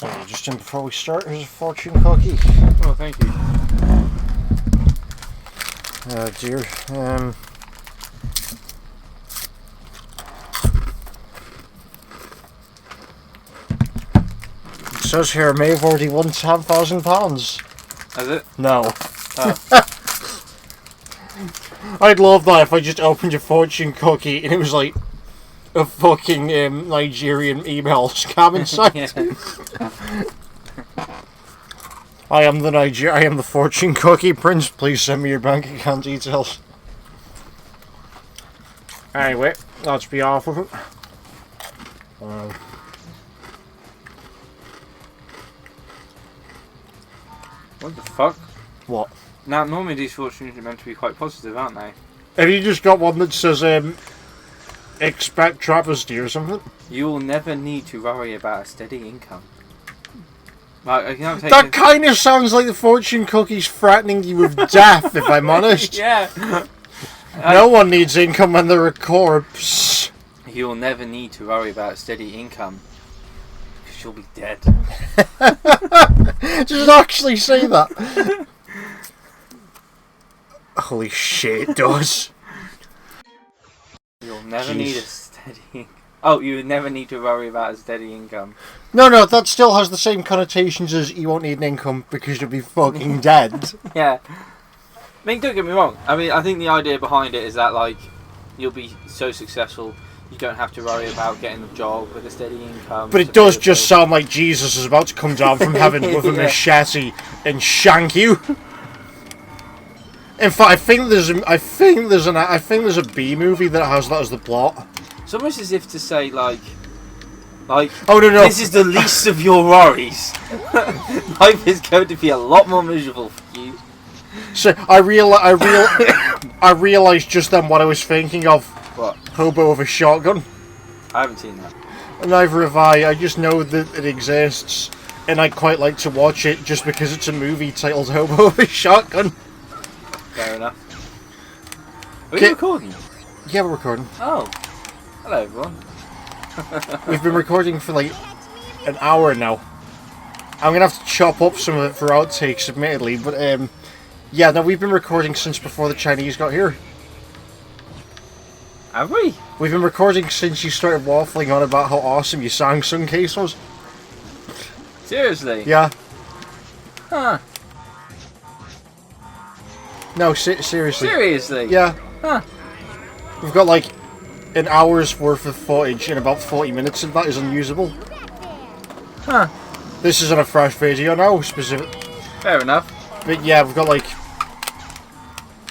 Okay, just in before we start, here's a fortune cookie. Oh, thank you. Oh dear. It says here I may have already won £10,000. Has it? No. Oh. I'd love that if I just opened your fortune cookie and it was like a fucking Nigerian email scamming site. I am the fortune cookie prince. Please send me your bank account details. Anyway, let's be off with it. What the fuck? What? Now, normally these fortunes are meant to be quite positive, aren't they? Have you just got one that says expect travesty or something? You will never need to worry about a steady income. Like, I can take That kind of sounds like the fortune cookie's threatening you with death, if I'm honest. Yeah. No one needs income when they're a corpse. You will never need to worry about a steady income. Because you'll be dead. Does it actually say that? Holy shit, it does. You'll never need a steady... Oh, you would never need to worry about a steady income. No, that still has the same connotations as you won't need an income because you'll be fucking dead. Yeah. I mean, don't get me wrong. I mean, I think the idea behind it is that, like, you'll be so successful, you don't have to worry about getting a job with a steady income. But it does just sound like Jesus is about to come down from heaven with a machete and shank you. In fact, I think there's a B movie that has that as the plot. It's almost as if to say, like, oh no, this is the least of your worries. Life is going to be a lot more miserable for you. So I realized just then what I was thinking of. What? Hobo with a shotgun. I haven't seen that. Neither have I. I just know that it exists, and I'd quite like to watch it just because it's a movie titled Hobo with a Shotgun. Fair enough. Are you recording? Yeah, we're recording. Oh. Hello, everyone. We've been recording for like an hour now. I'm gonna have to chop up some of it for outtakes, admittedly, but yeah, no, we've been recording since before the Chinese got here. Have we? We've been recording since you started waffling on about how awesome your Samsung case was. Seriously? Yeah. Huh. No, seriously. Seriously? Yeah. Huh. We've got like an hour's worth of footage and about 40 minutes of that is unusable. Huh. This is on a fresh video now, specific. Fair enough. But yeah, we've got like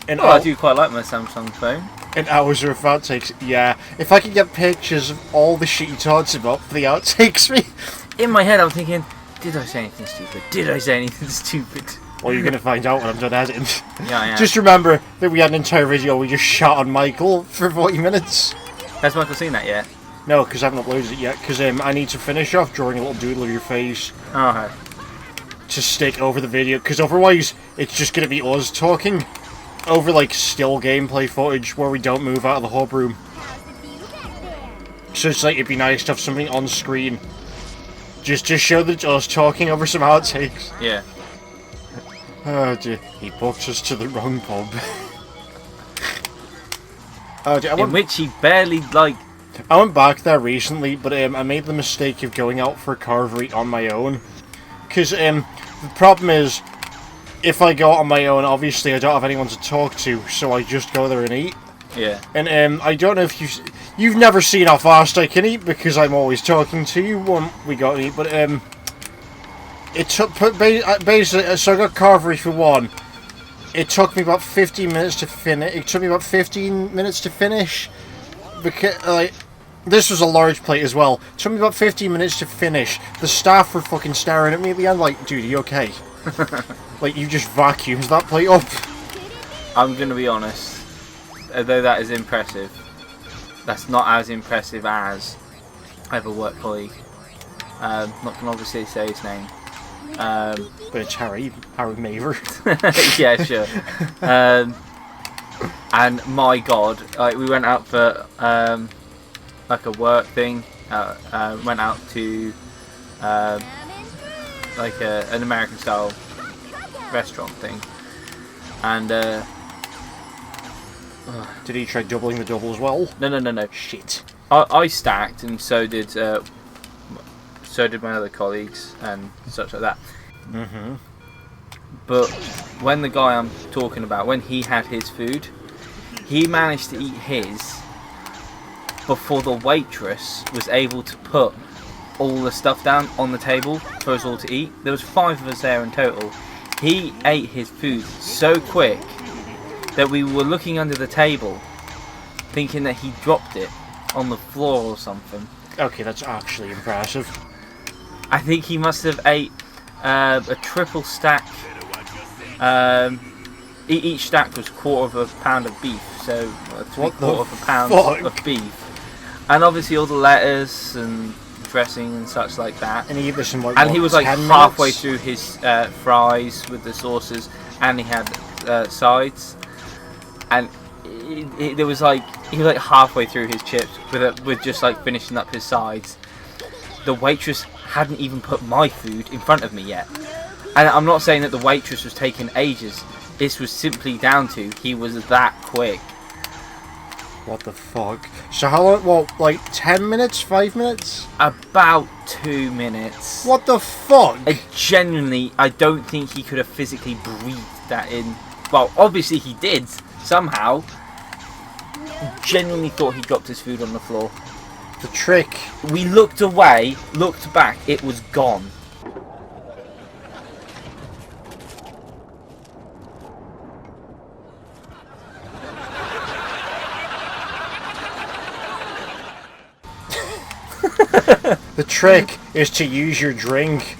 I do quite like my Samsung phone. An hour's worth of outtakes. Yeah. If I could get pictures of all the shit he talks about for the outtakes me. In my head I'm thinking, did I say anything stupid? Did I say anything stupid? Well, you're going to find out when I'm done editing. Yeah, I am. Just remember that we had an entire video we just shot on Michael for 40 minutes. Has Michael seen that yet? No, because I haven't uploaded it yet, because I need to finish off drawing a little doodle of your face. Oh, okay. To stick over the video, because otherwise it's just going to be us talking over like still gameplay footage where we don't move out of the hub room. So it's like, it'd be nice to have something on screen. Just to show that us talking over some outtakes. Yeah. Oh dear, he booked us to the wrong pub. Oh dear, In which he barely, like... I went back there recently, but I made the mistake of going out for a carvery on my own. Because the problem is, if I go out on my own, obviously I don't have anyone to talk to, so I just go there and eat. Yeah. And I don't know if you've never seen how fast I can eat, because I'm always talking to you when we go and eat, but it took, basically, so I got carvery for one. It took me about 15 minutes to finish. It took me about 15 minutes to finish. Because, like, this was a large plate as well. It took me about 15 minutes to finish. The staff were fucking staring at me at the end like, dude, are you okay? Like, you just vacuumed that plate up. I'm going to be honest. Although that is impressive, that's not as impressive as I have a work colleague. Not going to obviously say his name. But it's Harry Maver. Yeah, sure. And my God, we went out for like a work thing. Went out to like an American style restaurant thing, and did he try doubling the double as well? No. Shit. I stacked, and so did my other colleagues and such like that. Mm-hmm. But when the guy I'm talking about, when he had his food, he managed to eat his before the waitress was able to put all the stuff down on the table for us all to eat. There was 5 of us there in total. He ate his food so quick that we were looking under the table thinking that he dropped it on the floor or something. Okay, that's actually impressive. I think he must have ate a triple stack. Each stack was 1/4 pound of beef, so 3/4 pound of beef. And obviously all the lettuce and dressing and such like that. And he ate this in like, and he was like 10 halfway minutes? through his fries with the sauces, and he had sides. And there was like he was like halfway through his chips with just like finishing up his sides. The waitress hadn't even put my food in front of me yet. And I'm not saying that the waitress was taking ages. This was simply down to he was that quick. What the fuck? So how long? Well, like 10 minutes? 5 minutes? About 2 minutes. What the fuck? I don't think he could have physically breathed that in. Well, obviously he did, somehow. Genuinely thought he dropped his food on the floor. The trick. We looked away, looked back, it was gone. The trick is to use your drink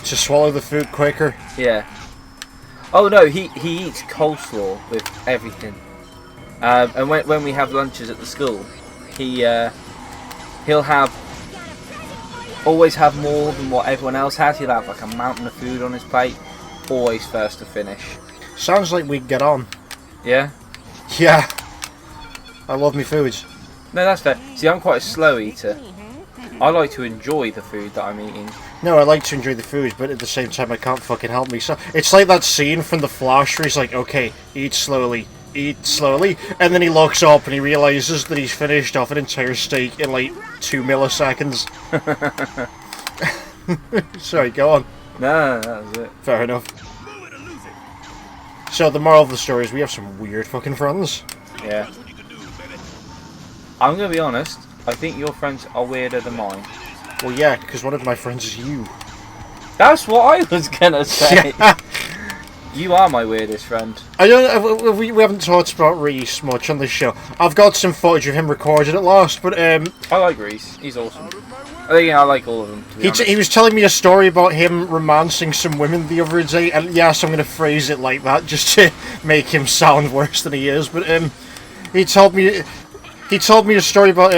to swallow the food quicker. Yeah. Oh no, he eats coleslaw with everything. And when we have lunches at the school, he'll always have more than what everyone else has. He'll have like a mountain of food on his plate, always first to finish. Sounds like we'd get on. Yeah? Yeah. I love me foods. No, that's fair. See, I'm quite a slow eater. I like to enjoy the food that I'm eating. No, I like to enjoy the foods, but at the same time I can't fucking help myself. It's like that scene from The Flash where he's like, okay, eat slowly, and then he looks up and he realises that he's finished off an entire steak in like 2 milliseconds. Sorry, go on. No, that was it. Fair enough. So the moral of the story is we have some weird fucking friends. Yeah. I'm gonna be honest, I think your friends are weirder than mine. Well, yeah, because one of my friends is you. That's what I was gonna say. Yeah. You are my weirdest friend. I don't. We haven't talked about Reese much on this show. I've got some footage of him recorded at last, but I like Reese. He's awesome. I like all of them. He was telling me a story about him romancing some women the other day, and yes, I'm going to phrase it like that just to make him sound worse than he is. But he told me a story about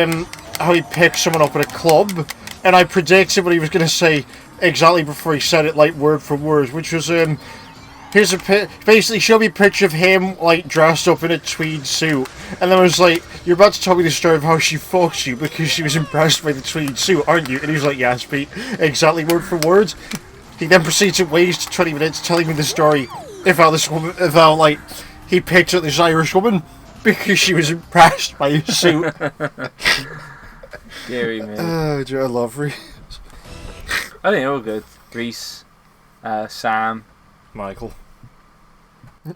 how he picked someone up at a club, and I predicted what he was going to say exactly before he said it, like word for word, which was here's basically showed me a picture of him like dressed up in a tweed suit, and then I was like, you're about to tell me the story of how she fucked you because she was impressed by the tweed suit, aren't you? And he was like, yes, Pete, exactly word for word. He then proceeds to waste 20 minutes telling me the story of how like he picked up this Irish woman because she was impressed by his suit. Scary, man. I love Reese. I think they're all good. Reese, Sam, Michael. Okay.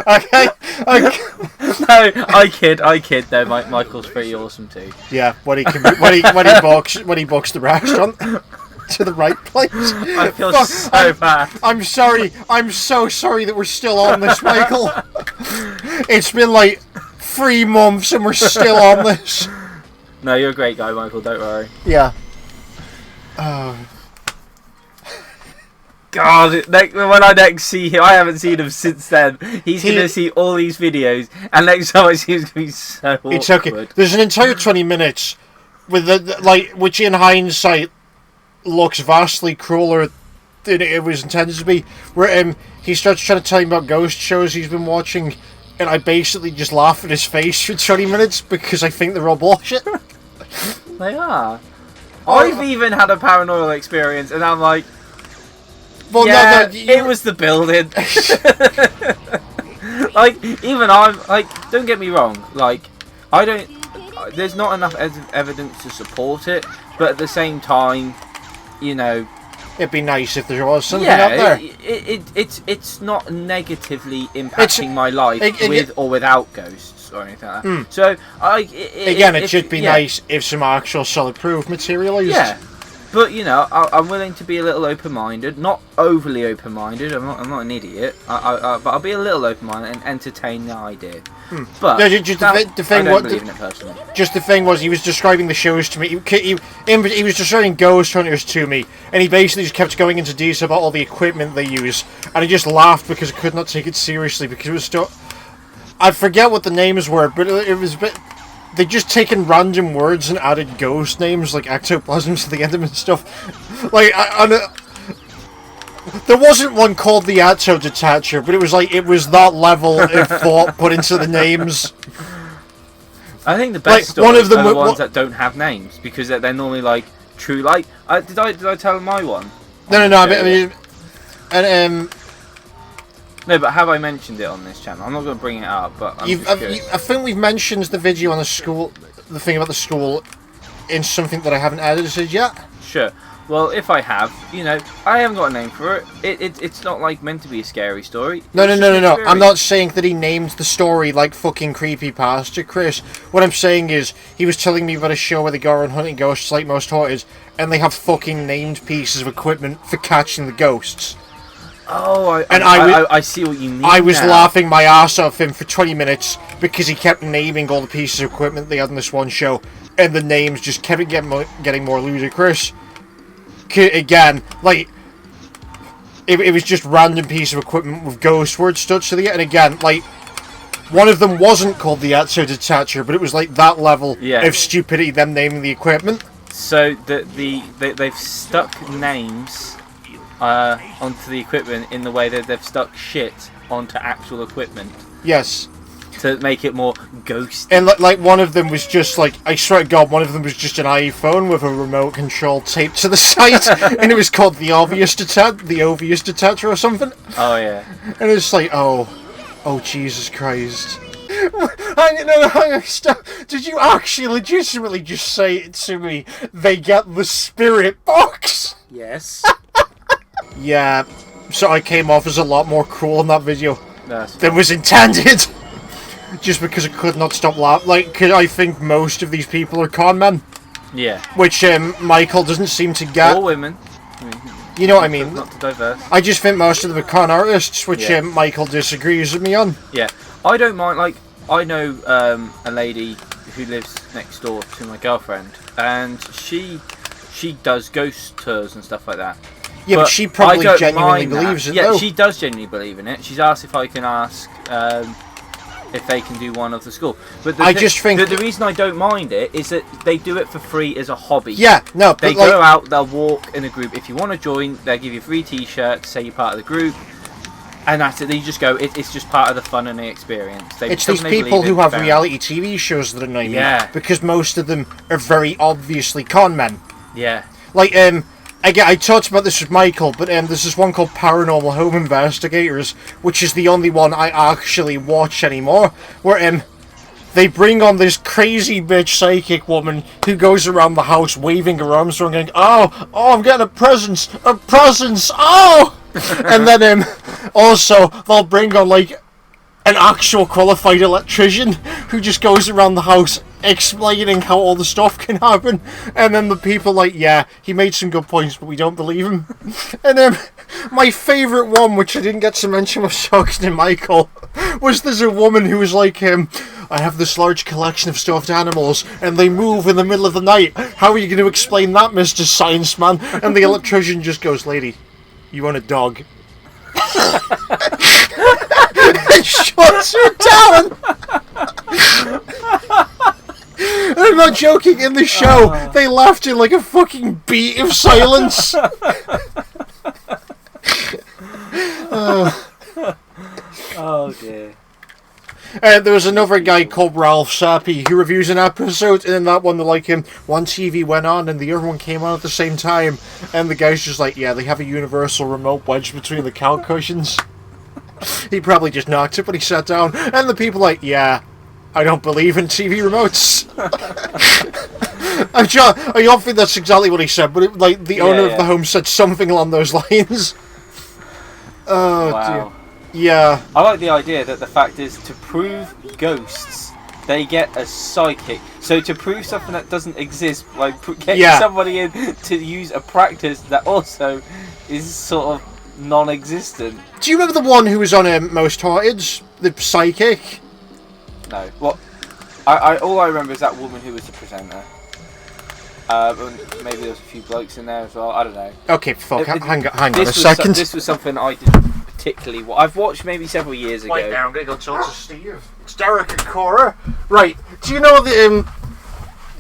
No, I kid. No, Michael's pretty awesome too. Yeah, when he books the restaurant to the right place. I feel so bad. I'm sorry. I'm so sorry that we're still on this, Michael. It's been like 3 months and we're still on this. No, you're a great guy, Michael. Don't worry. Yeah. God, when I next see him, I haven't seen him since then. He's going to see all these videos, and next time I see him, it's going to be so awkward. It's okay. There's an entire 20 minutes with which in hindsight looks vastly crueler than it was intended to be, where he starts trying to tell me about ghost shows he's been watching, and I basically just laugh at his face for 20 minutes because I think they're all bullshit. They are. I've even had a paranormal experience, and I'm like, well, yeah, no, it was the building. Like, even I'm like, don't get me wrong, like, I don't. There's not enough evidence to support it, but at the same time, you know, it'd be nice if there was something out there. It's not negatively impacting my life with or without ghosts or anything like that. So it should be nice if some actual solid proof materialised. Yeah, but you know, I'm willing to be a little open-minded, not overly open-minded. I'm not an idiot. But I'll be a little open-minded and entertain the idea. But no, just the thing I don't believe in it personally. Just the thing was, he was describing the shows to me. He was describing Ghost Hunters to me, and he basically just kept going into detail about all the equipment they use, and I just laughed because I could not take it seriously because it was still. I forget what the names were, but it was a bit. They just taken random words and added ghost names like ectoplasm to the end of them and stuff. Like there wasn't one called the Atto Detacher, but it was that level of thought put into the names. I think the best stories are the ones that don't have names, because they're normally like true. Like, did I tell my one? No. I mean, and no, but have I mentioned it on this channel? I'm not going to bring it up, but I think we've mentioned the video on the thing about the school, in something that I haven't edited yet. Sure. Well, if I have, you know, I haven't got a name for it. It's not like meant to be a scary story. No. I'm not saying that he named the story like fucking creepypasta, Chris. What I'm saying is, he was telling me about a show where they go around hunting ghosts like most haunters, and they have fucking named pieces of equipment for catching the ghosts. Oh, I see what you mean. I was laughing my ass off him for 20 minutes because he kept naming all the pieces of equipment they had in this one show, and the names just kept getting more ludicrous. Again, like, it was just random piece of equipment with ghost words stuck to the end. And again, like, one of them wasn't called the Atso Detacher, but it was like that level of stupidity, them naming the equipment. So they've stuck names onto the equipment in the way that they've stuck shit onto actual equipment. Yes. To make it more ghosty. And like one of them was just like, I swear to God, one of them was just an iPhone with a remote control taped to the side, and it was called the Obvious Detacher or something. Oh yeah. And it's like, oh Jesus Christ. Did you actually legitimately just say it to me? They get the spirit box? Yes. Yeah, so I came off as a lot more cruel in that video than was intended. Just because I could not stop laughing. Like, cause I think most of these people are con men. Yeah. Which Michael doesn't seem to get. Or women. You know what I mean? Not to diverse. I just think most of them are con artists, which Michael disagrees with me on. Yeah. I don't mind, like, I know a lady who lives next door to my girlfriend, and she does ghost tours and stuff like that. Yeah, but she probably genuinely believes it, though. Yeah, she does genuinely believe in it. She's asked if I can ask if they can do one of the school. But I just think the reason I don't mind it is that they do it for free as a hobby. Yeah, no, they go out, they'll walk in a group. If you want to join, they'll give you a free T-shirt to say you're part of the group, and that's it. They just go. It's just part of the fun and the experience. It's these people who have reality TV shows that annoy me. Yeah, because most of them are very obviously con men. Yeah, like Again, I talked about this with Michael, but there's this one called Paranormal Home Investigators, which is the only one I actually watch anymore, where they bring on this crazy bitch psychic woman who goes around the house waving her arms around going, oh, I'm getting a present, oh! And then also they'll bring on like an actual qualified electrician who just goes around the house explaining how all the stuff can happen, and then the people like, yeah, he made some good points, but we don't believe him. And then my favourite one, which I didn't get to mention with talking to Michael, was there's a woman who was like, I have this large collection of stuffed animals, and they move in the middle of the night. How are you going to explain that, Mr. Science Man? And the electrician just goes, lady, you want a dog? And shuts her down. I'm not joking, in the show, they laughed in like a fucking beat of silence. Oh dear. There was another guy called Ralph Sappi who reviews an episode, and in that one, one TV went on and the other one came on at the same time, and the guy's just like, yeah, they have a universal remote wedged between the couch cushions. He probably just knocked it when he sat down, and the people like, yeah, I don't believe in TV remotes. I'm sure, I don't think that's exactly what he said, but the owner of the home said something along those lines. Oh, wow. Dear. Yeah. I like the idea that the fact is, to prove ghosts, they get a psychic. So to prove something that doesn't exist, like getting somebody in to use a practice that also is sort of non-existent. Do you remember the one who was on Most Haunted? The psychic? No. What? All I remember is that woman who was the presenter. Maybe there was a few blokes in there as well. I don't know. Okay, fuck. Hang on a second. This was something I didn't particularly. I've watched maybe several years ago. Right now, I'm going to go talk to Steve. It's Derek and Cora. Right. Do you know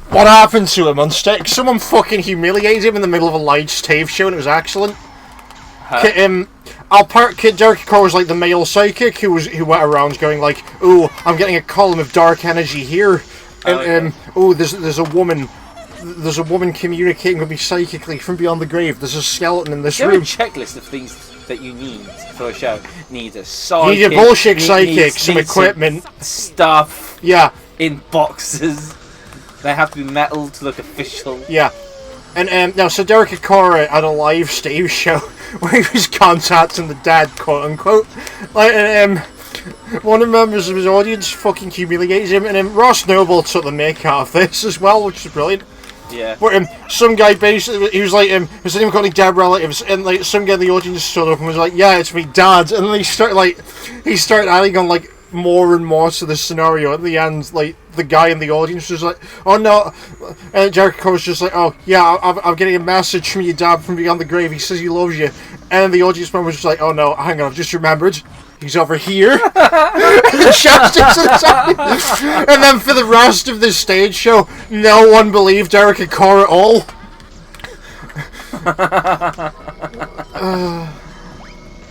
what happened to him on stage? Someone fucking humiliated him in the middle of a live stage show, and it was excellent. Huh? Derek and Cora was like the male psychic who went around going like, "Ooh, I'm getting a column of dark energy here," and there's a woman. There's a woman communicating with me psychically from beyond the grave. There's a skeleton in this room. There is a checklist of things that you need for a show. Need a psychic. Need a bullshit psychic, some equipment. Stuff. Yeah. In boxes. They have to be metal to look official. Yeah. And now, so Derek Cora had a live stage show where he was contacting the dead, quote unquote. One of the members of his audience fucking humiliated him, and then Ross Noble took the mick out of this as well, which is brilliant. Yeah. Where some guy basically, he was like, has anyone got any dead relatives? And like some guy in the audience stood up and was like, yeah, it's me, Dad. And then he started adding on like more and more to the scenario. At the end, like the guy in the audience was like, oh no, and Jericho was just like, oh yeah, I'm getting a message from your dad from beyond the grave. He says he loves you. And the audience member was just like, oh no, hang on, I've just remembered. He's over here. And then for the rest of this stage show, no one believed Derek and Cora at all.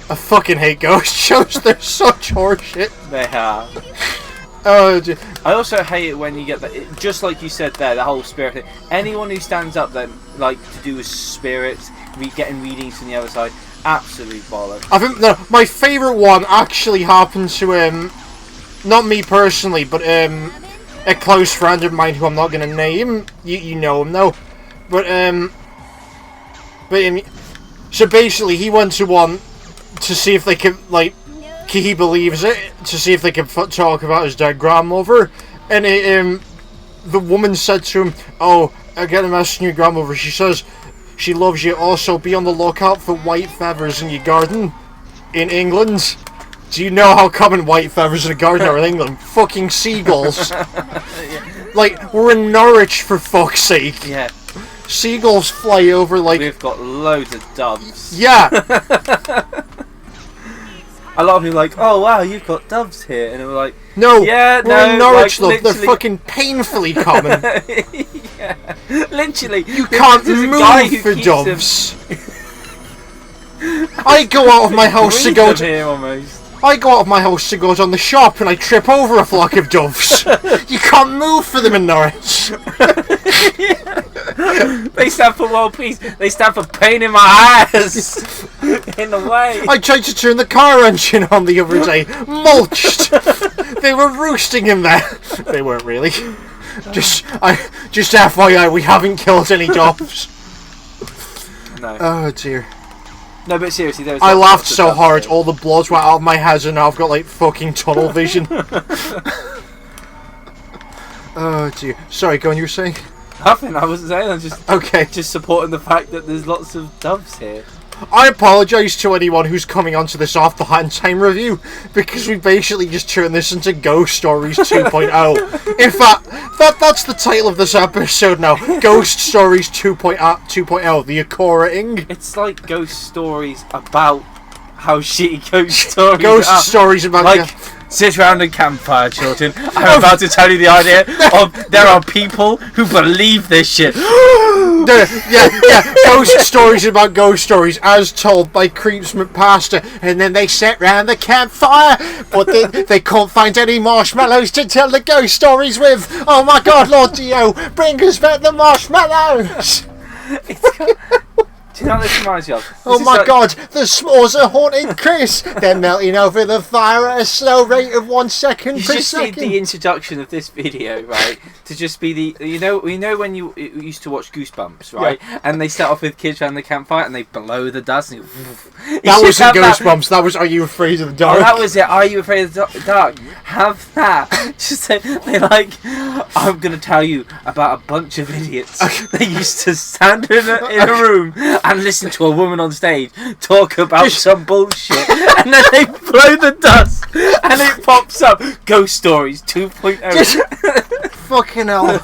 I fucking hate ghost shows. They're such horseshit. They are. Oh, I also hate it when you get that. Just like you said there, the whole spirit thing. Anyone who stands up then, like to do with spirits, getting readings from the other side. Absolute bollocks. I think my favourite one actually happened to not me personally, but a close friend of mine who I'm not going to name. You know him though, so basically he went to one to see if they could he believes it, to see if they could talk about his dead grandmother, and the woman said to him, "Oh, I get a message from your grandmother. She says she loves you. Also, be on the lookout for white feathers in your garden in England." Do you know how common white feathers in a garden are in England? Fucking seagulls. Yeah. Like, we're in Norwich, for fuck's sake. Yeah. Seagulls fly over like... We've got loads of doves. Yeah. A lot of people are like, oh wow, you've got doves here. And we're like, no, yeah, we're in Norwich, look. They're fucking painfully common. Yeah. Literally. You can't move for doves. I go out of my house to go to... Here almost. I go out of my house to go down the shop and I trip over a flock of doves. You can't move for them in Norwich. They stand for world peace. They stand for pain in my ass. In the way. I tried to turn the car engine on the other day. Mulched. They were roosting in there. They weren't really. Just FYI, we haven't killed any doves. No. Oh dear. No, but seriously, there was... I laughed so hard, all the blood went out of my head, and now I've got, like, fucking tunnel vision. Oh, dear. Sorry, go on, you were saying? Nothing, I wasn't saying, I'm just... Okay. Just supporting the fact that there's lots of doves here. I apologise to anyone who's coming onto this Off the Hand Time review, because we basically just turned this into Ghost Stories 2.0. In fact, that's the title of this episode now. Ghost Stories 2.0, the Akora-ing. It's like ghost stories about how shitty ghost stories Ghost are. stories about... Like, Sit round a campfire, children. I'm about to tell you the idea of there are people who believe this shit. Yeah, ghost stories about ghost stories as told by creeps McPaster, and then they sit round the campfire, but they can't find any marshmallows to tell the ghost stories with. Oh my God, Lord Dio, bring us back the marshmallows! Do you know what this reminds me of? Oh my God, the s'mores are haunting Chris. They're melting over the fire at a slow rate of 1 second You per just need second. the introduction of this video, right? To just be the you know when you used to watch Goosebumps, right? Yeah. And they start off with kids around the campfire and they blow the dust. And that wasn't Goosebumps. That was Are You Afraid of the Dark? Oh, that was it. Are You Afraid of the Dark? Have that. Just say they like. I'm gonna tell you about a bunch of idiots. They used to stand in a room and listen to a woman on stage talk about some bullshit, and then they blow the dust, and it pops up. Ghost Stories 2.0. Fucking hell.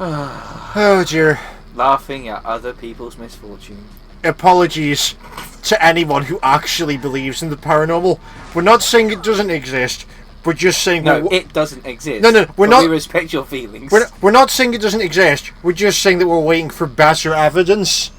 Oh dear. Laughing at other people's misfortune. Apologies to anyone who actually believes in the paranormal. We're not saying it doesn't exist. We're just saying... No, it doesn't exist. No, we're not... We respect your feelings. We're not saying it doesn't exist. We're just saying that we're waiting for better evidence.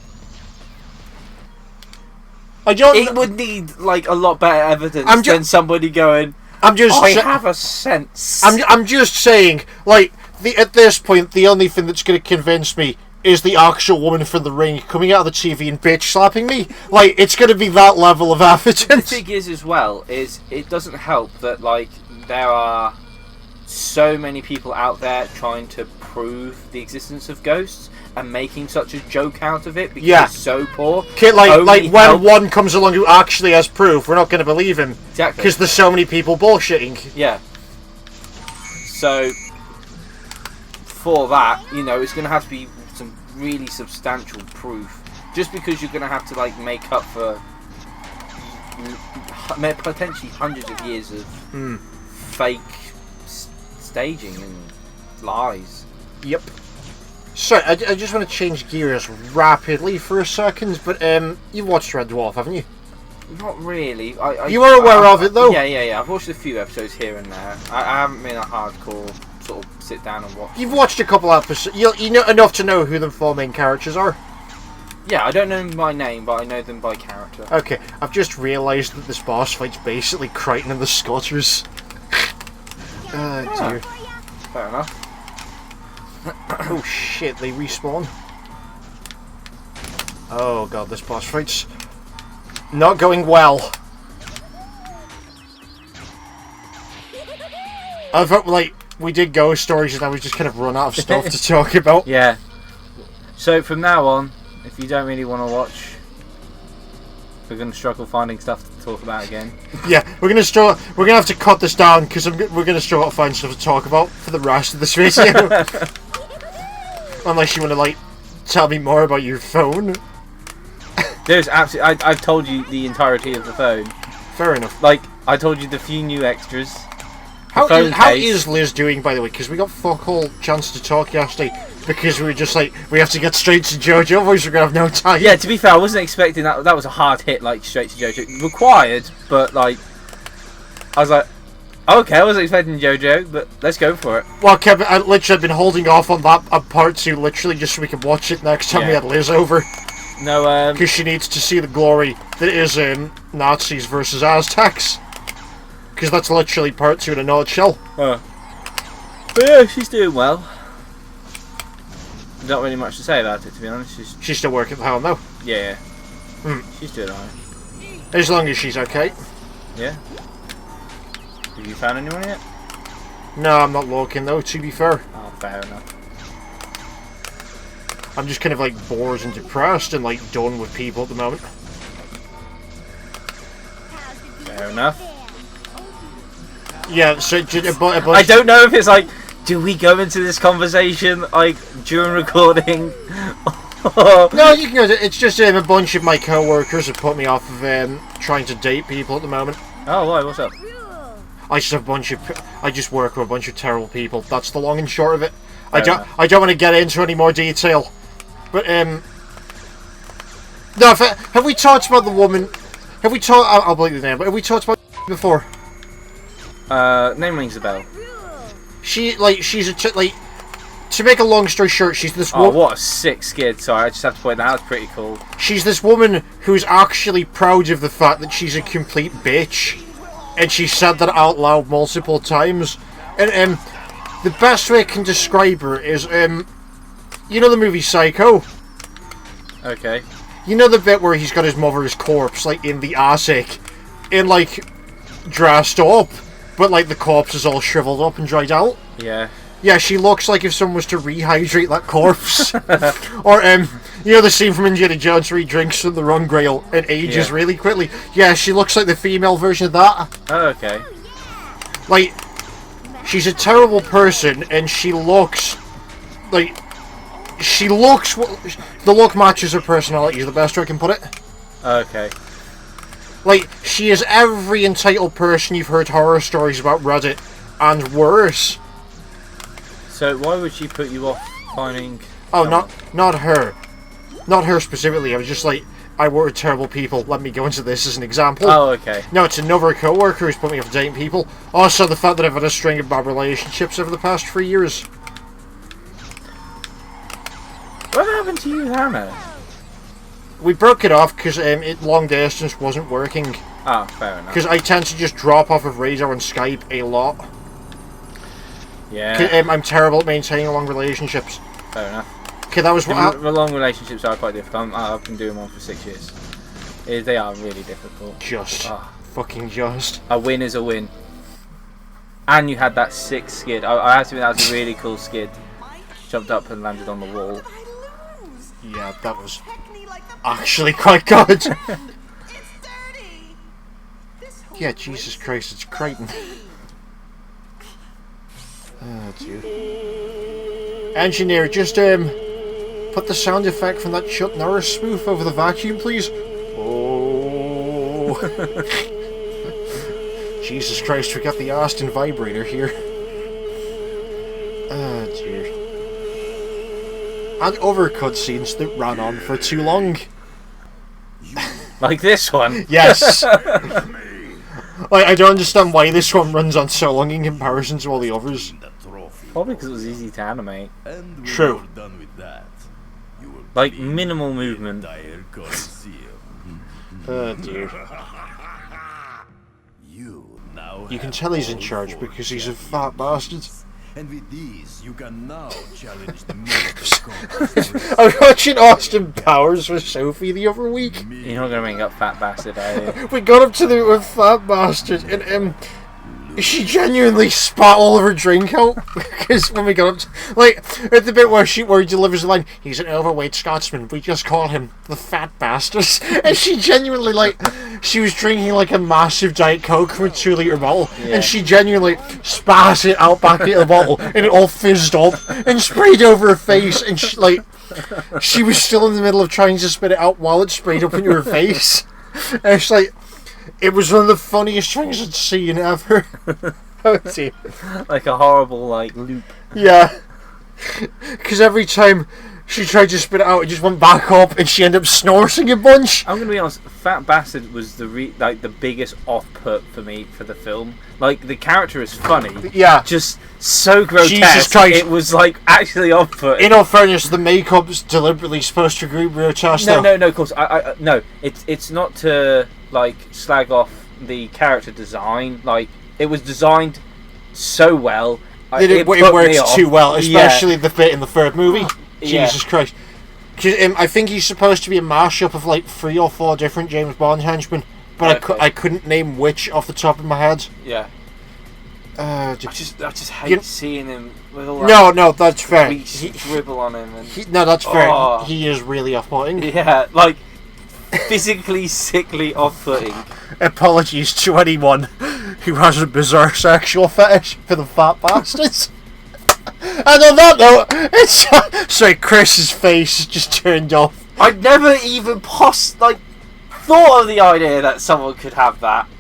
It would need, like, a lot better evidence than somebody going... I have a sense. I'm just saying, like, at this point, the only thing that's going to convince me is the actual woman from The Ring coming out of the TV and bitch slapping me. Like, it's going to be that level of evidence. The thing is, as well, is it doesn't help that, like, there are so many people out there trying to prove the existence of ghosts and making such a joke out of it because it's so poor. Like when one comes along who actually has proof, we're not going to believe him. Exactly. Because there's so many people bullshitting. Yeah. So, for that, you know, it's going to have to be some really substantial proof. Just because you're going to have to, like, make up for potentially hundreds of years of fake staging and lies. Yep. Sorry, I just want to change gears rapidly for a second, but you've watched Red Dwarf, haven't you? Not really. You are aware of it, though? Yeah. I've watched a few episodes here and there. I haven't been a hardcore sort of sit down and watch. You've watched a couple episodes. You know enough to know who the four main characters are? Yeah, I don't know them by name, but I know them by character. Okay, I've just realised that this boss fight's basically Crichton and the Scotters. Dear. Fair enough. Oh shit, they respawn. Oh god, this boss fight's not going well. I felt like we did ghost stories and now we just kind of run out of stuff to talk about. Yeah. So from now on, if you don't really want to watch, we're going to struggle finding stuff to talk about again. Yeah, we're going to have to cut this down because we're going to struggle to find stuff to talk about for the rest of this video. Unless you want to, like, tell me more about your phone. There's absolutely... I've told you the entirety of the phone. Fair enough. Like, I told you the few new extras. How is Liz doing, by the way? Because we got fuck all chance to talk yesterday. Because we were just like, we have to get straight to JoJo, otherwise we're going to have no time. Yeah, to be fair, I wasn't expecting that. That was a hard hit, like, straight to JoJo. Required, but, like... I was like... Okay, I wasn't expecting JoJo, but let's go for it. Well, Kevin, I literally have been holding off on that part 2, literally, just so we can watch it next time we had Liz over. No, because she needs to see the glory that is Nazis versus Aztecs. Because that's literally part 2 in a nutshell. But yeah, she's doing well. Not really much to say about it, to be honest. She's still working at the helm, though. Yeah. She's doing alright. As long as she's okay. Yeah. Have you found anyone yet? No, I'm not looking though, to be fair. Oh, fair enough. I'm just kind of like bored and depressed and like done with people at the moment. Fair enough. Yeah, so I don't know if it's like, do we go into this conversation like during recording? No, you can go. It's just a bunch of my co-workers have put me off of trying to date people at the moment. Oh, why? What's up? I just work with a bunch of terrible people. That's the long and short of it. I don't want to get into any more detail. But no, have we talked about the woman Have we talked? I'll believe the name, but have we talked about before? Name rings a bell. She's like. To make a long story short, she's this woman. Oh, what a sick skid! Sorry, I just have to point that out. It's pretty cool. She's this woman who's actually proud of the fact that she's a complete bitch, and she said that out loud multiple times. And the best way I can describe her is, you know the movie Psycho? Okay. You know the bit where he's got his mother's corpse, like, in the attic, in, like, dressed up, but, like, the corpse is all shriveled up and dried out? Yeah. Yeah, she looks like if someone was to rehydrate that corpse. Or, you know the scene from Indiana Jones where he drinks from the Rum Grail and ages really quickly? Yeah, she looks like the female version of that. Oh, okay. Like, she's a terrible person, and she looks... Like, the look matches her personality is the best way I can put it. Okay. Like, she is every entitled person you've heard horror stories about Reddit, and worse. So why would she put you off finding... Oh, not her. Not her specifically. I was just like, I work with terrible people. Let me go into this as an example. Oh, okay. No, it's another co-worker who's put me off dating people. Also, the fact that I've had a string of bad relationships over the past 3 years. What happened to you, Hannah? We broke it off because long distance wasn't working. Ah, fair enough. Because I tend to just drop off of radar and Skype a lot. Yeah. I'm terrible at maintaining long relationships. Fair enough. Okay, that was what. Long relationships are quite difficult. I've been doing one for 6 years. They are really difficult. Fucking just. A win is a win. And you had that sick skid. I have to admit, that was a really cool skid. Jumped up and landed on the wall. Yeah, that was actually quite good. Yeah, Jesus Christ, it's Crichton. Oh, dear. Engineer, just put the sound effect from that Chuck Norris spoof over the vacuum, please. Oh. Jesus Christ, we got the Austin vibrator here. Oh, dear. And other cutscenes that ran on for too long. Like this one? Yes. Like, I don't understand why this one runs on so long in comparison to all the others. Probably because it was easy to animate. True. Like, minimal movement. Oh dear. You can tell he's in charge because he's a fat bastard. And with these, you can now challenge the I was watching Austin Powers with Sophie the other week. You're not going to bring up Fat Bastard, are you? We got up to the Fat Bastard, and she genuinely spat all of her drink out. Because when we got up to, like, at the bit where he delivers the line, he's an overweight Scotsman, we just call him the Fat Bastard. And she genuinely, like, she was drinking like a massive Diet Coke from a 2-litre bottle, and she genuinely spat it out back into the bottle, and it all fizzed up and sprayed over her face, and she was still in the middle of trying to spit it out while it sprayed up into her face. And it's like, it was one of the funniest things I'd seen ever. Oh dear. Like a horrible, like, loop. Yeah. Because every time she tried to spit it out, it just went back up, and she ended up snorting a bunch. I'm gonna be honest. Fat Bastard was the biggest off-put for me for the film. Like, the character is funny. Yeah. Just so grotesque. Jesus Christ. It was like actually off-put. In all fairness, the makeup's deliberately supposed to be grotesque. No, of course. No. It's not to like slag off the character design. Like, it was designed so well. It works too well, especially the bit in the third movie. Jesus Christ. I think he's supposed to be a mashup of like 3 or 4 different James Bond henchmen, but I couldn't name which off the top of my head. Yeah. I just hate seeing him with all that. No, that's fair. Dribble on him. That's fair. He is really off-putting. Yeah, like physically sickly off-putting. Apologies to anyone who has a bizarre sexual fetish for the fat bastards. And on that note, sorry, Chris's face just turned off. I'd never even thought of the idea that someone could have that.